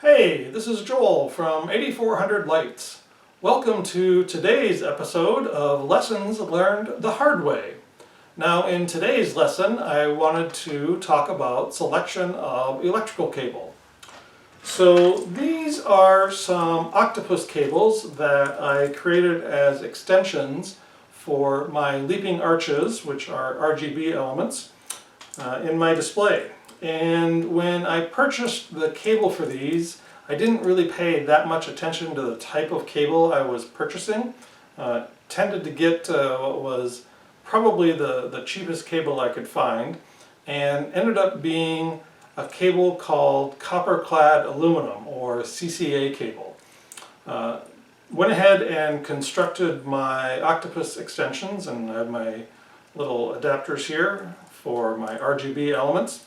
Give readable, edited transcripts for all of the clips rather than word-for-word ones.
Hey, this is Joel from 8400 Lights. Welcome to today's episode of Lessons Learned the Hard Way. Now in today's lesson I wanted to talk about selection of electrical cable. So these are some octopus cables that I created as extensions for my leaping arches, which are RGB elements, in my display. And when I purchased the cable for these, I didn't really pay that much attention to the type of cable I was purchasing. Tended to get what was probably the cheapest cable I could find, and ended up being a cable called copper-clad aluminum, or CCA cable. Went ahead and constructed my octopus extensions, and I had my little adapters here for my RGB elements.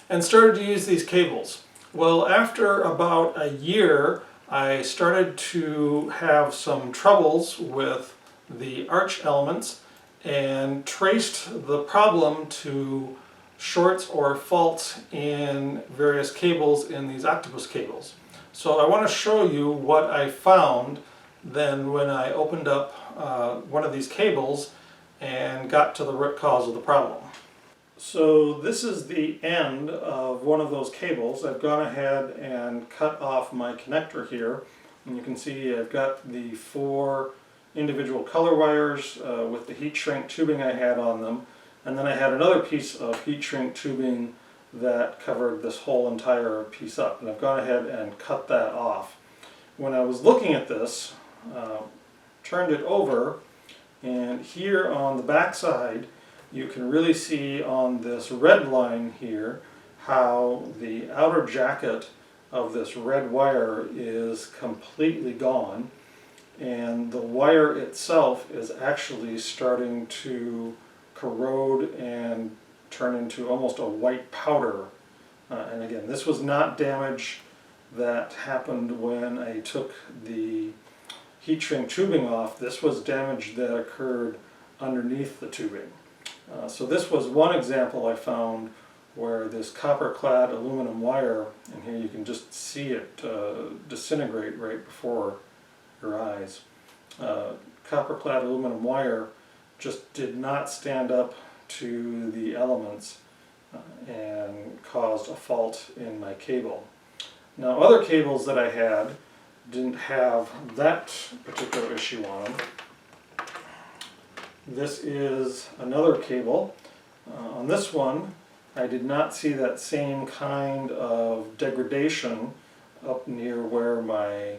And started to use these cables. Well, after about a year, I started to have some troubles with the arch elements and traced the problem to shorts or faults in various cables in these octopus cables. So I want to show you what I found then when I opened up one of these cables and got to the root cause of the problem. So this is the end of one of those cables. I've gone ahead and cut off my connector here, and you can see I've got the 4 individual color wires with the heat shrink tubing I had on them, and then I had another piece of heat shrink tubing that covered this whole entire piece up, and I've gone ahead and cut that off. When I was looking at this, turned it over, and here on the back side you can really see on this red line here how the outer jacket of this red wire is completely gone, and the wire itself is actually starting to corrode and turn into almost a white powder. And again, this was not damage that happened when I took the heat shrink tubing off. This was damage that occurred underneath the tubing. So this was one example I found where this copper-clad aluminum wire, and here you can just see it disintegrate right before your eyes. Copper-clad aluminum wire just did not stand up to the elements and caused a fault in my cable. Now other cables that I had didn't have that particular issue on them. This is another cable. On this one, I did not see that same kind of degradation up near where my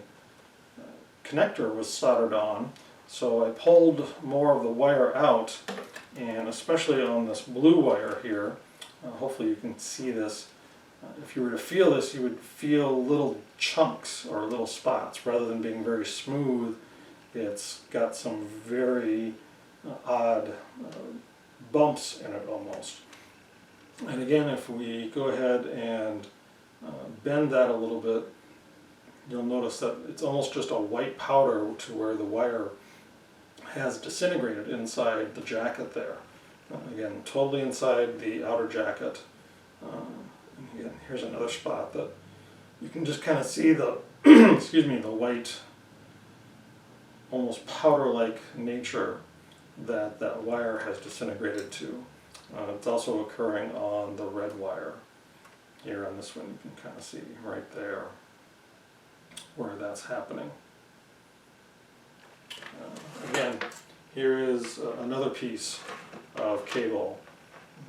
connector was soldered on. So I pulled more of the wire out, and especially on this blue wire here, hopefully you can see this. If you were to feel this, you would feel little chunks or little spots. Rather than being very smooth, it's got some very odd bumps in it almost. And again, if we go ahead and bend that a little bit, you'll notice that it's almost just a white powder to where the wire has disintegrated inside the jacket there. Again, totally inside the outer jacket. And again, here's another spot that you can just kind of see the excuse me, the white, almost powder-like nature that that wire has disintegrated to. It's also occurring on the red wire. Here on this one you can kind of see right there where that's happening. Again, here is another piece of cable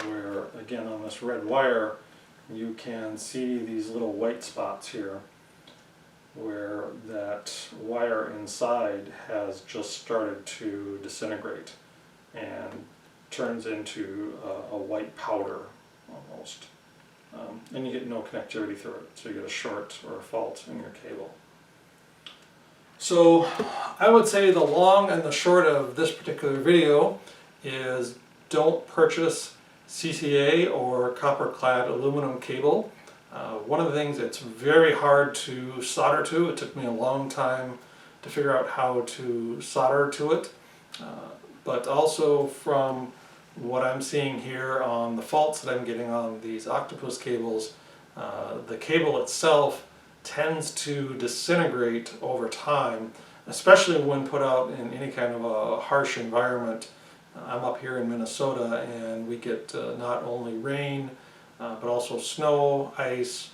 where, again, on this red wire you can see these little white spots here where that wire inside has just started to disintegrate and turns into a white powder almost. And you get no connectivity through it, so you get a short or a fault in your cable. So I would say the long and the short of this particular video is don't purchase CCA or copper-clad aluminum cable. One of the things it's very hard to solder to. It took me a long time to figure out how to solder to it. But also from what I'm seeing here on the faults that I'm getting on these octopus cables, the cable itself tends to disintegrate over time, especially when put out in any kind of a harsh environment. I'm up here in Minnesota, and we get not only rain, but also snow, ice,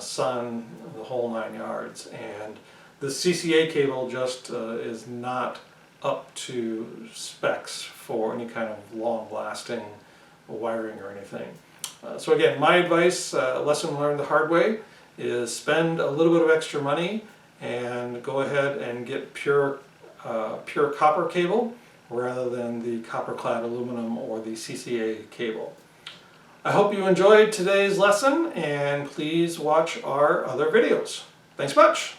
sun, the whole 9 yards. And the CCA cable just is not up to specs for any kind of long-lasting wiring or anything. So again, my advice, lesson learned the hard way, is spend a little bit of extra money and go ahead and get pure copper cable rather than the copper-clad aluminum or the CCA cable. I hope you enjoyed today's lesson, and please watch our other videos. Thanks much!